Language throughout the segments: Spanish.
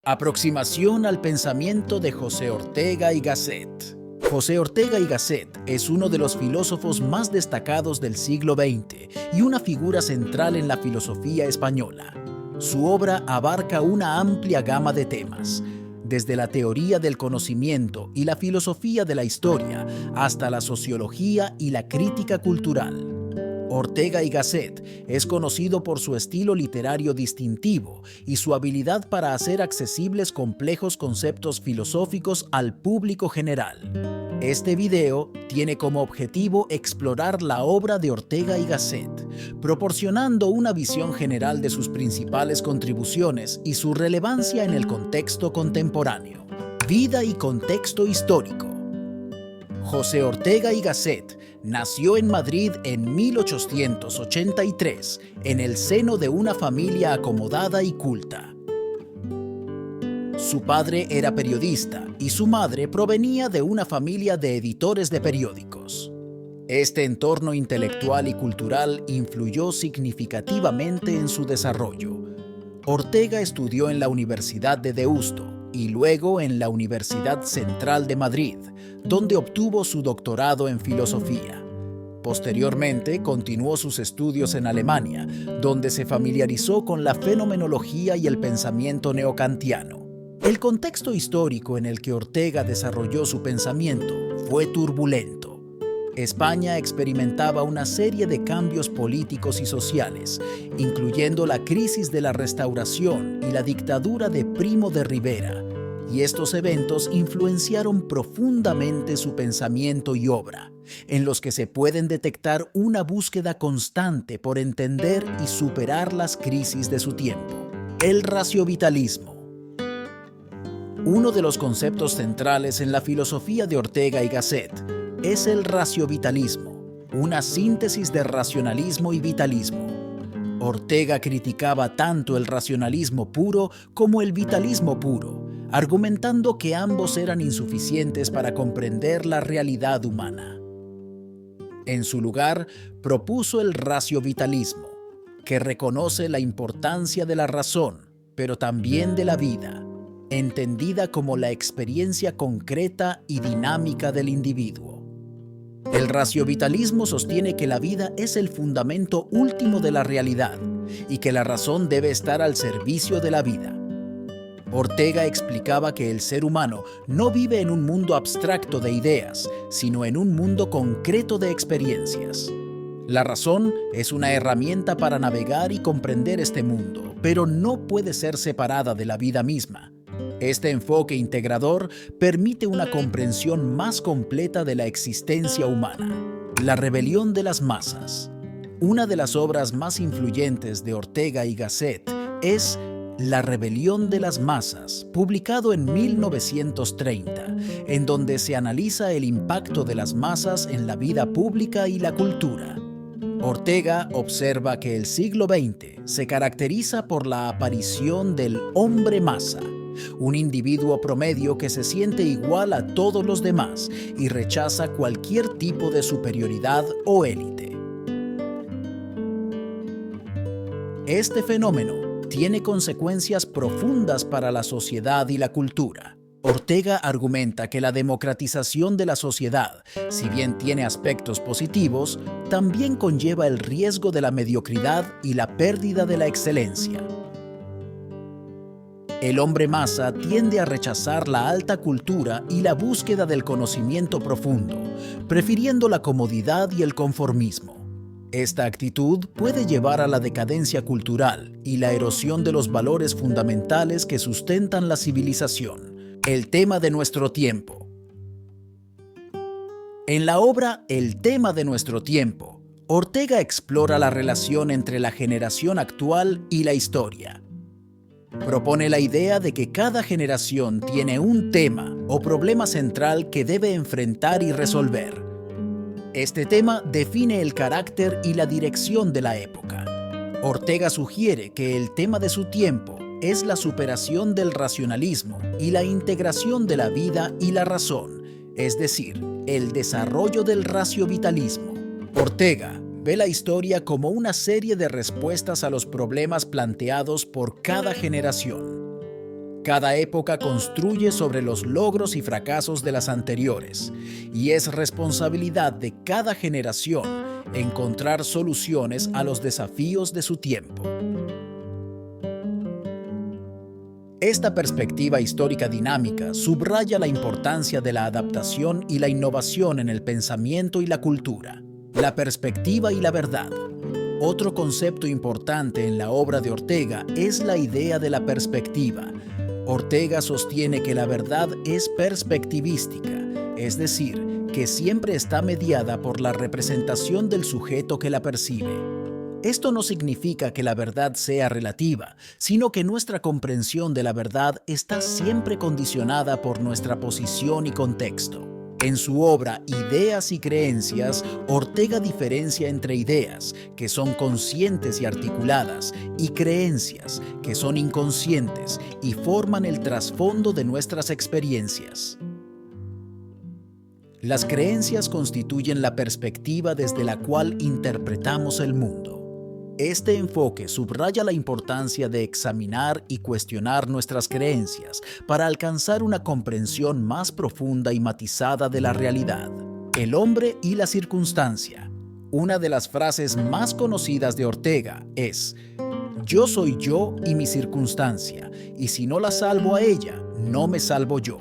Aproximación al pensamiento de José Ortega y Gasset. José Ortega y Gasset es uno de los filósofos más destacados del siglo XX y una figura central en la filosofía española. Su obra abarca una amplia gama de temas, desde la teoría del conocimiento y la filosofía de la historia hasta la sociología y la crítica cultural. Ortega y Gasset es conocido por su estilo literario distintivo y su habilidad para hacer accesibles complejos conceptos filosóficos al público general. Este video tiene como objetivo explorar la obra de Ortega y Gasset, proporcionando una visión general de sus principales contribuciones y su relevancia en el contexto contemporáneo. Vida y contexto histórico. José Ortega y Gasset nació en Madrid en 1883, en el seno de una familia acomodada y culta. Su padre era periodista y su madre provenía de una familia de editores de periódicos. Este entorno intelectual y cultural influyó significativamente en su desarrollo. Ortega estudió en la Universidad de Deusto y luego en la Universidad Central de Madrid, donde obtuvo su doctorado en filosofía. Posteriormente, continuó sus estudios en Alemania, donde se familiarizó con la fenomenología y el pensamiento neokantiano. El contexto histórico en el que Ortega desarrolló su pensamiento fue turbulento. España experimentaba una serie de cambios políticos y sociales, incluyendo la crisis de la Restauración y la dictadura de Primo de Rivera, y estos eventos influenciaron profundamente su pensamiento y obra, en los que se pueden detectar una búsqueda constante por entender y superar las crisis de su tiempo. El raciovitalismo. Uno de los conceptos centrales en la filosofía de Ortega y Gasset es el raciovitalismo, una síntesis de racionalismo y vitalismo. Ortega criticaba tanto el racionalismo puro como el vitalismo puro, argumentando que ambos eran insuficientes para comprender la realidad humana. En su lugar, propuso el raciovitalismo, que reconoce la importancia de la razón, pero también de la vida, entendida como la experiencia concreta y dinámica del individuo. El raciovitalismo sostiene que la vida es el fundamento último de la realidad y que la razón debe estar al servicio de la vida. Ortega explicaba que el ser humano no vive en un mundo abstracto de ideas, sino en un mundo concreto de experiencias. La razón es una herramienta para navegar y comprender este mundo, pero no puede ser separada de la vida misma. Este enfoque integrador permite una comprensión más completa de la existencia humana. La rebelión de las masas. Una de las obras más influyentes de Ortega y Gasset es La rebelión de las masas, publicado en 1930, en donde se analiza el impacto de las masas en la vida pública y la cultura. Ortega observa que el siglo XX se caracteriza por la aparición del hombre masa, un individuo promedio que se siente igual a todos los demás y rechaza cualquier tipo de superioridad o élite. Este fenómeno tiene consecuencias profundas para la sociedad y la cultura. Ortega argumenta que la democratización de la sociedad, si bien tiene aspectos positivos, también conlleva el riesgo de la mediocridad y la pérdida de la excelencia. El hombre masa tiende a rechazar la alta cultura y la búsqueda del conocimiento profundo, prefiriendo la comodidad y el conformismo. Esta actitud puede llevar a la decadencia cultural y la erosión de los valores fundamentales que sustentan la civilización. El tema de nuestro tiempo. En la obra El tema de nuestro tiempo, Ortega explora la relación entre la generación actual y la historia. Propone la idea de que cada generación tiene un tema o problema central que debe enfrentar y resolver. Este tema define el carácter y la dirección de la época. Ortega sugiere que el tema de su tiempo es la superación del racionalismo y la integración de la vida y la razón, es decir, el desarrollo del raciovitalismo. Ortega ve la historia como una serie de respuestas a los problemas planteados por cada generación. Cada época construye sobre los logros y fracasos de las anteriores, y es responsabilidad de cada generación encontrar soluciones a los desafíos de su tiempo. Esta perspectiva histórica dinámica subraya la importancia de la adaptación y la innovación en el pensamiento y la cultura, la perspectiva y la verdad. Otro concepto importante en la obra de Ortega es la idea de la perspectiva. Ortega sostiene que la verdad es perspectivística, es decir, que siempre está mediada por la representación del sujeto que la percibe. Esto no significa que la verdad sea relativa, sino que nuestra comprensión de la verdad está siempre condicionada por nuestra posición y contexto. En su obra Ideas y Creencias, Ortega diferencia entre ideas, que son conscientes y articuladas, y creencias, que son inconscientes y forman el trasfondo de nuestras experiencias. Las creencias constituyen la perspectiva desde la cual interpretamos el mundo. Este enfoque subraya la importancia de examinar y cuestionar nuestras creencias para alcanzar una comprensión más profunda y matizada de la realidad. El hombre y la circunstancia. Una de las frases más conocidas de Ortega es: "Yo soy yo y mi circunstancia, y si no la salvo a ella, no me salvo yo".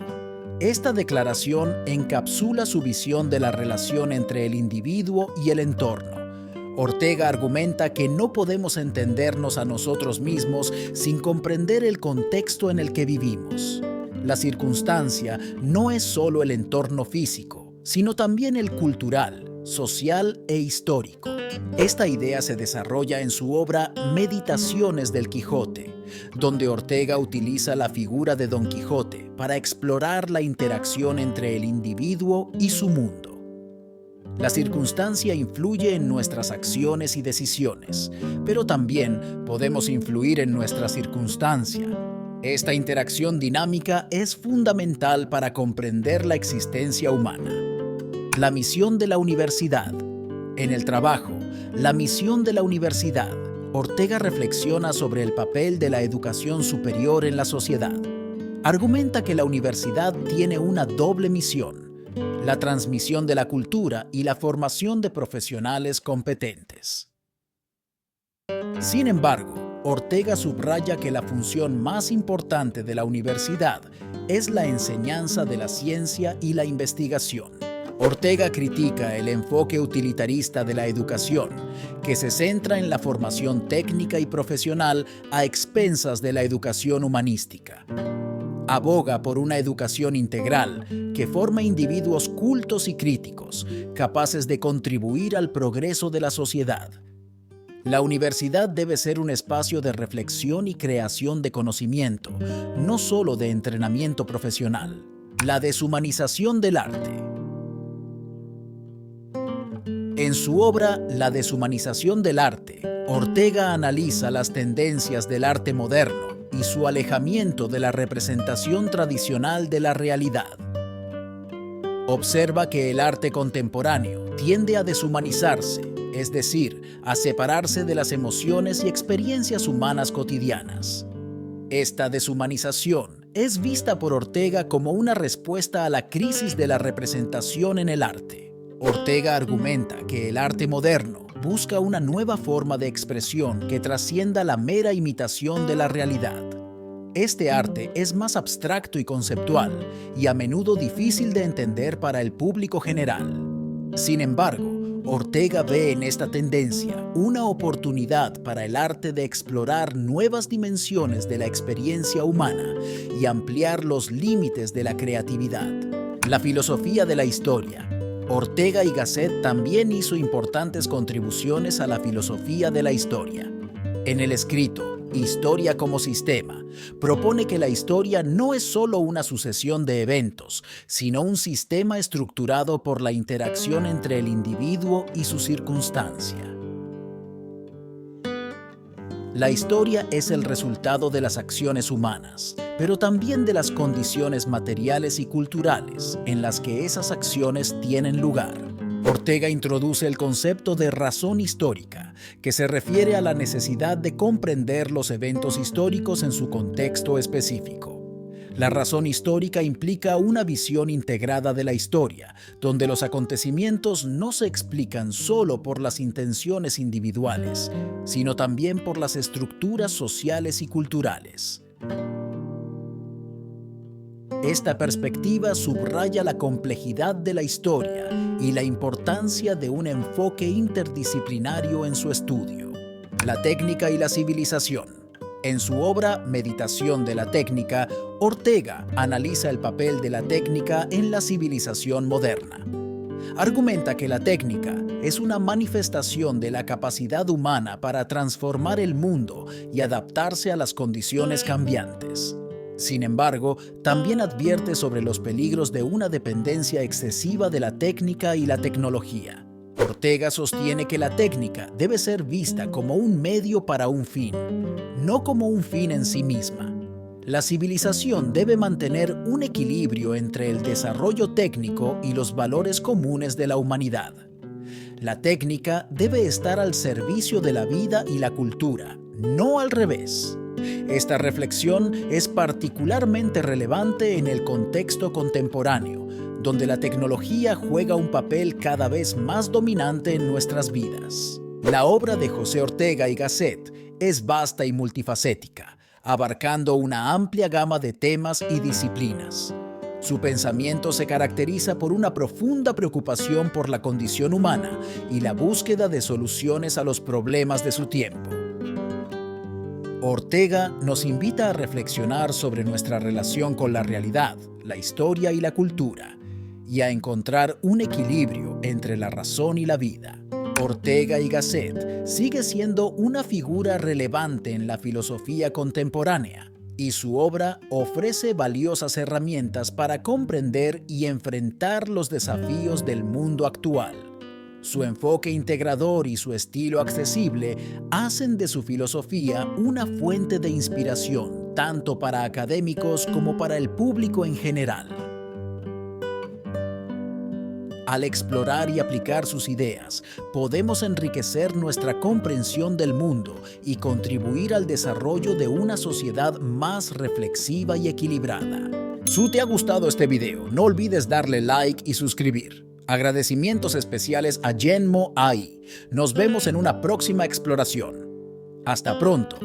Esta declaración encapsula su visión de la relación entre el individuo y el entorno. Ortega argumenta que no podemos entendernos a nosotros mismos sin comprender el contexto en el que vivimos. La circunstancia no es solo el entorno físico, sino también el cultural, social e histórico. Esta idea se desarrolla en su obra Meditaciones del Quijote, donde Ortega utiliza la figura de Don Quijote para explorar la interacción entre el individuo y su mundo. La circunstancia influye en nuestras acciones y decisiones, pero también podemos influir en nuestra circunstancia. Esta interacción dinámica es fundamental para comprender la existencia humana. La misión de la universidad. En el trabajo, la misión de la universidad. Ortega reflexiona sobre el papel de la educación superior en la sociedad. Argumenta que la universidad tiene una doble misión: la transmisión de la cultura y la formación de profesionales competentes. Sin embargo, Ortega subraya que la función más importante de la universidad es la enseñanza de la ciencia y la investigación. Ortega critica el enfoque utilitarista de la educación, que se centra en la formación técnica y profesional a expensas de la educación humanística. Aboga por una educación integral que forma individuos cultos y críticos, capaces de contribuir al progreso de la sociedad. La universidad debe ser un espacio de reflexión y creación de conocimiento, no solo de entrenamiento profesional. La deshumanización del arte. En su obra La deshumanización del arte, Ortega analiza las tendencias del arte moderno y su alejamiento de la representación tradicional de la realidad. Observa que el arte contemporáneo tiende a deshumanizarse, es decir, a separarse de las emociones y experiencias humanas cotidianas. Esta deshumanización es vista por Ortega como una respuesta a la crisis de la representación en el arte. Ortega argumenta que el arte moderno busca una nueva forma de expresión que trascienda la mera imitación de la realidad. Este arte es más abstracto y conceptual, y a menudo difícil de entender para el público general. Sin embargo, Ortega ve en esta tendencia una oportunidad para el arte de explorar nuevas dimensiones de la experiencia humana y ampliar los límites de la creatividad. La filosofía de la historia. Ortega y Gasset también hizo importantes contribuciones a la filosofía de la historia. En el escrito Historia como Sistema, propone que la historia no es solo una sucesión de eventos, sino un sistema estructurado por la interacción entre el individuo y su circunstancia. La historia es el resultado de las acciones humanas, pero también de las condiciones materiales y culturales en las que esas acciones tienen lugar. Ortega introduce el concepto de razón histórica, que se refiere a la necesidad de comprender los eventos históricos en su contexto específico. La razón histórica implica una visión integrada de la historia, donde los acontecimientos no se explican solo por las intenciones individuales, sino también por las estructuras sociales y culturales. Esta perspectiva subraya la complejidad de la historia y la importancia de un enfoque interdisciplinario en su estudio. La técnica y la civilización. En su obra Meditación de la técnica, Ortega analiza el papel de la técnica en la civilización moderna. Argumenta que la técnica es una manifestación de la capacidad humana para transformar el mundo y adaptarse a las condiciones cambiantes. Sin embargo, también advierte sobre los peligros de una dependencia excesiva de la técnica y la tecnología. Ortega sostiene que la técnica debe ser vista como un medio para un fin, no como un fin en sí misma. La civilización debe mantener un equilibrio entre el desarrollo técnico y los valores comunes de la humanidad. La técnica debe estar al servicio de la vida y la cultura, no al revés. Esta reflexión es particularmente relevante en el contexto contemporáneo, donde la tecnología juega un papel cada vez más dominante en nuestras vidas. La obra de José Ortega y Gasset es vasta y multifacética, abarcando una amplia gama de temas y disciplinas. Su pensamiento se caracteriza por una profunda preocupación por la condición humana y la búsqueda de soluciones a los problemas de su tiempo. Ortega nos invita a reflexionar sobre nuestra relación con la realidad, la historia y la cultura, y a encontrar un equilibrio entre la razón y la vida. Ortega y Gasset sigue siendo una figura relevante en la filosofía contemporánea, y su obra ofrece valiosas herramientas para comprender y enfrentar los desafíos del mundo actual. Su enfoque integrador y su estilo accesible hacen de su filosofía una fuente de inspiración, tanto para académicos como para el público en general. Al explorar y aplicar sus ideas, podemos enriquecer nuestra comprensión del mundo y contribuir al desarrollo de una sociedad más reflexiva y equilibrada. Si te ha gustado este video, no olvides darle like y suscribir. Agradecimientos especiales a Genmo AI. Nos vemos en una próxima exploración. Hasta pronto.